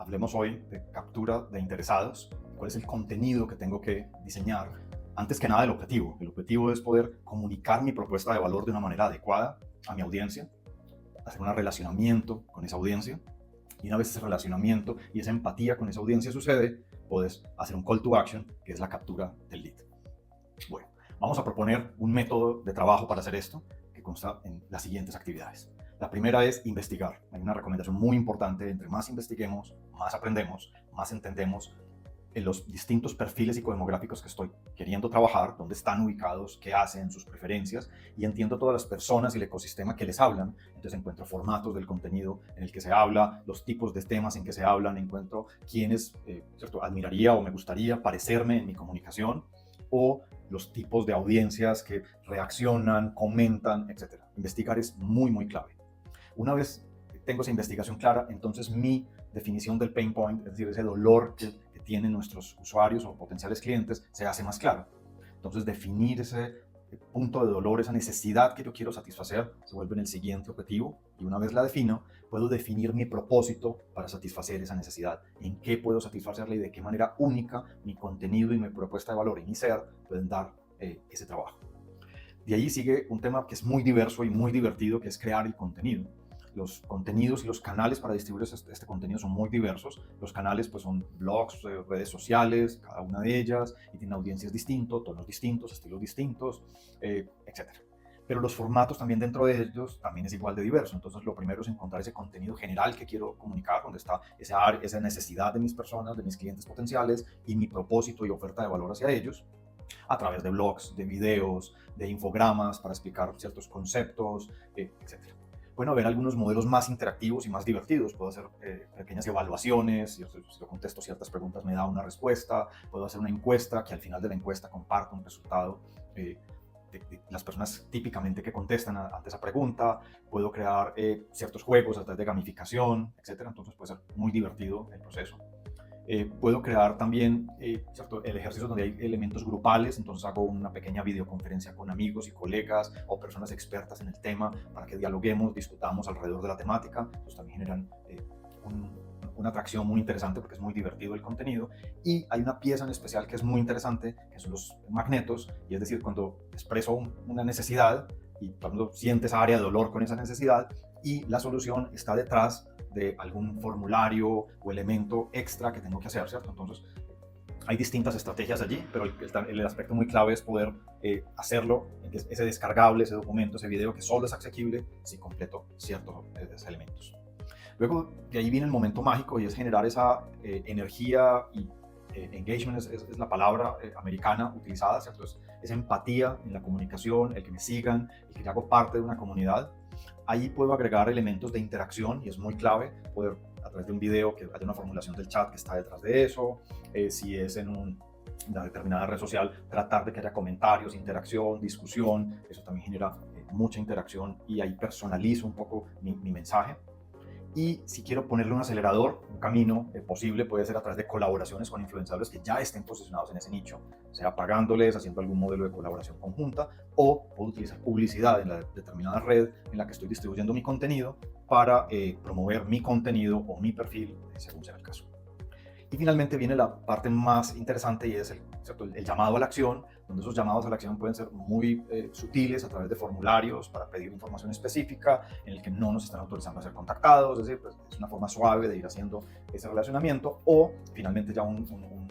Hablemos hoy de captura de interesados. ¿Cuál es el contenido que tengo que diseñar? Antes que nada, el objetivo. El objetivo es poder comunicar mi propuesta de valor de una manera adecuada a mi audiencia, hacer un relacionamiento con esa audiencia. Y una vez ese relacionamiento y esa empatía con esa audiencia sucede, puedes hacer un call to action, que es la captura del lead. Bueno, vamos a proponer un método de trabajo para hacer esto, que consta en las siguientes actividades. La primera es investigar. Hay una recomendación muy importante: entre más investiguemos, más aprendemos, más entendemos en los distintos perfiles psicodemográficos que estoy queriendo trabajar, dónde están ubicados, qué hacen, sus preferencias, y entiendo todas las personas y el ecosistema que les hablan. Entonces encuentro formatos del contenido en el que se habla, los tipos de temas en que se hablan, encuentro quienes admiraría o me gustaría parecerme en mi comunicación, o los tipos de audiencias que reaccionan, comentan, etc. Investigar es muy, muy clave. Una vez tengo esa investigación clara, entonces mi definición del pain point, es decir, ese dolor que tienen nuestros usuarios o potenciales clientes, se hace más claro. Entonces, definir ese punto de dolor, esa necesidad que yo quiero satisfacer, se vuelve en el siguiente objetivo. Y una vez la defino, puedo definir mi propósito para satisfacer esa necesidad. En qué puedo satisfacerla y de qué manera única mi contenido y mi propuesta de valor y mi ser pueden dar ese trabajo. De ahí sigue un tema que es muy diverso y muy divertido, que es crear el contenido. Los contenidos y los canales para distribuir este contenido son muy diversos. Los canales pues son blogs, redes sociales, cada una de ellas, y tienen audiencias distintas, tonos distintos, estilos distintos, etc. Pero los formatos también dentro de ellos también es igual de diverso. Entonces lo primero es encontrar ese contenido general que quiero comunicar, donde está esa necesidad de mis personas, de mis clientes potenciales, y mi propósito y oferta de valor hacia ellos, a través de blogs, de videos, de infogramas para explicar ciertos conceptos, etc. Bueno, ver algunos modelos más interactivos y más divertidos. Puedo hacer pequeñas evaluaciones, si yo contesto ciertas preguntas me da una respuesta. Puedo hacer una encuesta que al final de la encuesta comparto un resultado de las personas típicamente que contestan ante esa pregunta. Puedo crear ciertos juegos a través de gamificación, etc. Entonces puede ser muy divertido el proceso. Puedo crear también el ejercicio donde hay elementos grupales. Entonces hago una pequeña videoconferencia con amigos y colegas o personas expertas en el tema para que dialoguemos, discutamos alrededor de la temática. Entonces también generan una atracción muy interesante porque es muy divertido el contenido. Y hay una pieza en especial que es muy interesante, que son los magnetos, y es decir, cuando expreso una necesidad y cuando siente esa área de dolor con esa necesidad, y la solución está detrás de algún formulario o elemento extra que tengo que hacer, ¿cierto? Entonces, hay distintas estrategias allí, pero el aspecto muy clave es poder hacerlo, ese descargable, ese documento, ese video, que solo es asequible si completo ciertos elementos. Luego, de ahí viene el momento mágico, y es generar esa energía y engagement es la palabra americana utilizada, ¿cierto? Es empatía en la comunicación, el que me sigan, el que yo hago parte de una comunidad. Ahí puedo agregar elementos de interacción, y es muy clave poder, a través de un video, que haya una formulación del chat que está detrás de eso. Si es en una determinada red social, tratar de que haya comentarios, interacción, discusión. Eso también genera mucha interacción, y ahí personalizo un poco mi mensaje. Y si quiero ponerle un acelerador, un camino posible puede ser a través de colaboraciones con influenciadores que ya estén posicionados en ese nicho, sea pagándoles, haciendo algún modelo de colaboración conjunta, o puedo utilizar publicidad en la determinada red en la que estoy distribuyendo mi contenido para promover mi contenido o mi perfil, según sea el caso. Y finalmente viene la parte más interesante, y es el llamado a la acción, donde esos llamados a la acción pueden ser muy sutiles, a través de formularios para pedir información específica en el que no nos están autorizando a ser contactados. Es decir, pues, es una forma suave de ir haciendo ese relacionamiento, o finalmente ya un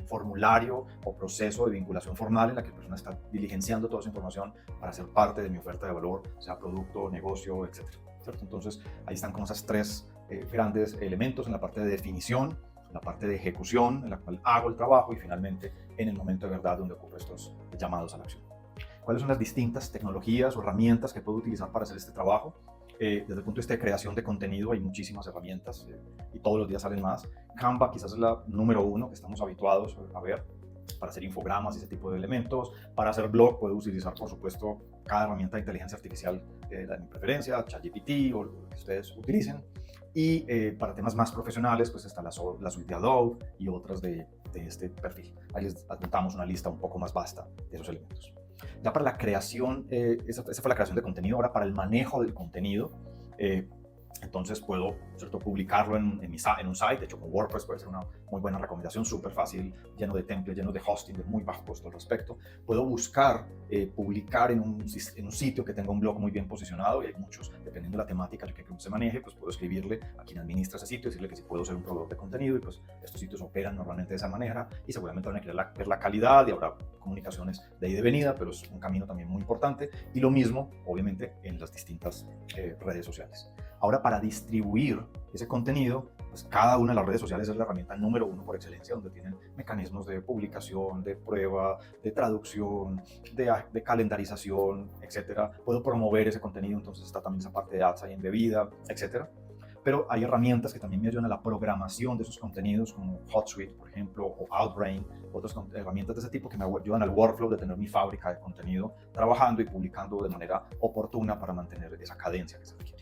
formulario o proceso de vinculación formal en la que la persona está diligenciando toda esa información para ser parte de mi oferta de valor, sea producto, negocio, etc. ¿Cierto? Entonces ahí están como esas tres grandes elementos en la parte de definición, la parte de ejecución en la cual hago el trabajo, y finalmente en el momento de verdad donde ocurren estos llamados a la acción. ¿Cuáles son las distintas tecnologías o herramientas que puedo utilizar para hacer este trabajo? Desde el punto de vista de creación de contenido hay muchísimas herramientas y todos los días salen más. Canva quizás es la número uno que estamos habituados a ver para hacer infogramas y ese tipo de elementos. Para hacer blog puedo utilizar, por supuesto, cada herramienta de inteligencia artificial de mi preferencia, ChatGPT o lo que ustedes utilicen. Y para temas más profesionales, pues está la suite de Adobe y otras de este perfil. Ahí les adjuntamos una lista un poco más vasta de esos elementos. Ya para la creación, esa fue la creación de contenido. Ahora, para el manejo del contenido, Entonces puedo, ¿cierto?, publicarlo en un site. De hecho, con WordPress puede ser una muy buena recomendación, súper fácil, lleno de templates, lleno de hosting, de muy bajo costo al respecto. Puedo buscar publicar en un sitio que tenga un blog muy bien posicionado, y hay muchos, dependiendo de la temática que se maneje, pues puedo escribirle a quien administra ese sitio, decirle que si puedo ser un proveedor de contenido, y pues estos sitios operan normalmente de esa manera, y seguramente van a querer ver la calidad, y habrá comunicaciones de ida y de venida, pero es un camino también muy importante. Y lo mismo, obviamente, en las distintas redes sociales. Ahora, para distribuir ese contenido, pues cada una de las redes sociales es la herramienta número uno por excelencia, donde tienen mecanismos de publicación, de prueba, de traducción, de calendarización, etcétera. Puedo promover ese contenido, entonces está también esa parte de ads ahí embebida, etcétera. Pero hay herramientas que también me ayudan a la programación de esos contenidos, como HotSuite, por ejemplo, o Outbrain, otras herramientas de ese tipo que me ayudan al workflow de tener mi fábrica de contenido trabajando y publicando de manera oportuna para mantener esa cadencia que se requiere.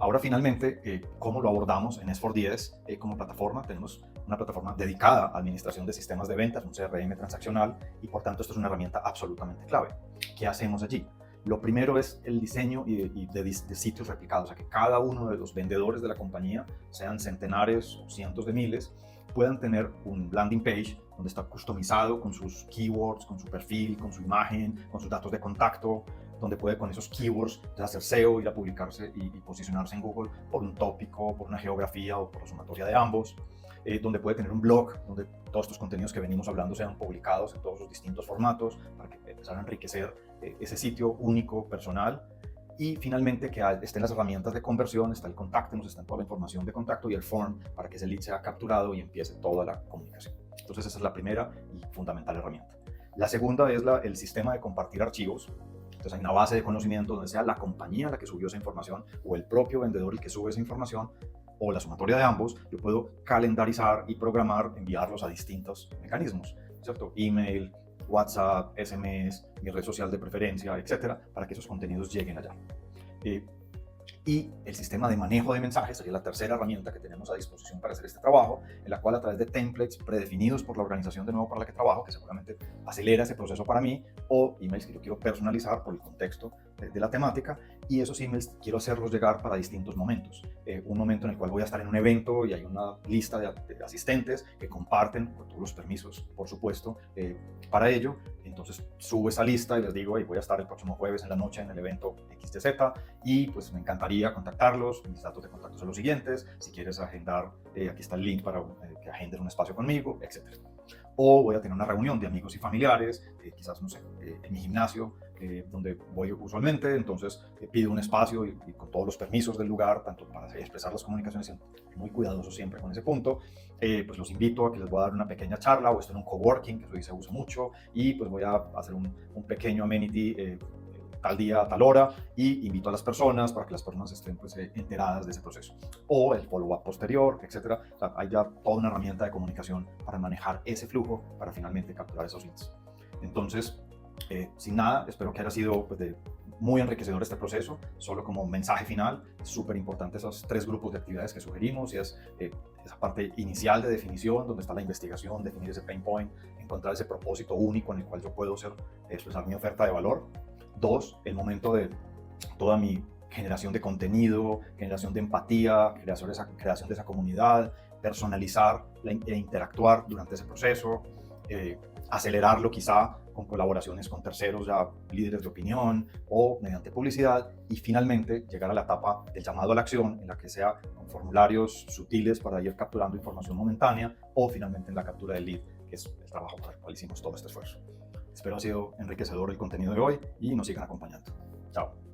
Ahora, finalmente, ¿cómo lo abordamos en S4DS como plataforma? Tenemos una plataforma dedicada a administración de sistemas de ventas, un CRM transaccional, y por tanto esto es una herramienta absolutamente clave. ¿Qué hacemos allí? Lo primero es el diseño de sitios replicados, o sea, que cada uno de los vendedores de la compañía, sean centenares o cientos de miles, puedan tener un landing page donde está customizado con sus keywords, con su perfil, con su imagen, con sus datos de contacto, donde puede con esos keywords hacer SEO, ir a publicarse y posicionarse en Google por un tópico, por una geografía o por la sumatoria de ambos, donde puede tener un blog donde todos estos contenidos que venimos hablando sean publicados en todos los distintos formatos para que empezar a enriquecer ese sitio único, personal. Y finalmente que estén las herramientas de conversión, está el contáctenos, está toda la información de contacto y el form para que ese lead sea capturado y empiece toda la comunicación. Entonces esa es la primera y fundamental herramienta. La segunda es el sistema de compartir archivos. Entonces hay una base de conocimiento donde sea la compañía la que subió esa información o el propio vendedor el que sube esa información o la sumatoria de ambos. Yo puedo calendarizar y programar, enviarlos a distintos mecanismos, ¿cierto? Email, WhatsApp, SMS, mi red social de preferencia, etcétera, para que esos contenidos lleguen allá. Y el sistema de manejo de mensajes sería la tercera herramienta que tenemos a disposición para hacer este trabajo, en la cual a través de templates predefinidos por la organización de nuevo para la que trabajo, que seguramente acelera ese proceso para mí, o emails que yo quiero personalizar por el contexto de la temática, y esos emails quiero hacerlos llegar para distintos momentos. Un momento en el cual voy a estar en un evento y hay una lista de asistentes que comparten con todos los permisos, por supuesto, para ello. Entonces subo esa lista y les digo, hey, voy a estar el próximo jueves en la noche en el evento XTZ y pues me encantaría contactarlos. Mis datos de contacto son los siguientes. Si quieres agendar, aquí está el link para que agendes un espacio conmigo, etc. O voy a tener una reunión de amigos y familiares, quizás, no sé, en mi gimnasio, donde voy usualmente. Entonces pido un espacio y con todos los permisos del lugar, tanto para expresar las comunicaciones, muy cuidadoso siempre con ese punto. Pues los invito a que les voy a dar una pequeña charla, o estoy en un coworking, que eso se usa mucho, y pues voy a hacer un pequeño amenity tal día, a tal hora, y invito a las personas para que las personas estén pues, enteradas de ese proceso. O el follow-up posterior, etcétera. O sea, hay ya toda una herramienta de comunicación para manejar ese flujo, para finalmente capturar esos leads. Entonces, sin nada, espero que haya sido pues, muy enriquecedor este proceso. Solo como mensaje final, es súper importante esos 3 grupos de actividades que sugerimos, y es esa parte inicial de definición, donde está la investigación, definir ese pain point, encontrar ese propósito único en el cual yo puedo expresar mi oferta de valor. 2, el momento de toda mi generación de contenido, generación de empatía, creación de esa comunidad, personalizar e interactuar durante ese proceso, acelerarlo quizá con colaboraciones con terceros, ya líderes de opinión o mediante publicidad, y finalmente llegar a la etapa del llamado a la acción, en la que sea con formularios sutiles para ir capturando información momentánea, o finalmente en la captura del lead, que es el trabajo para el cual hicimos todo este esfuerzo. Espero ha sido enriquecedor el contenido de hoy y nos sigan acompañando. Chao.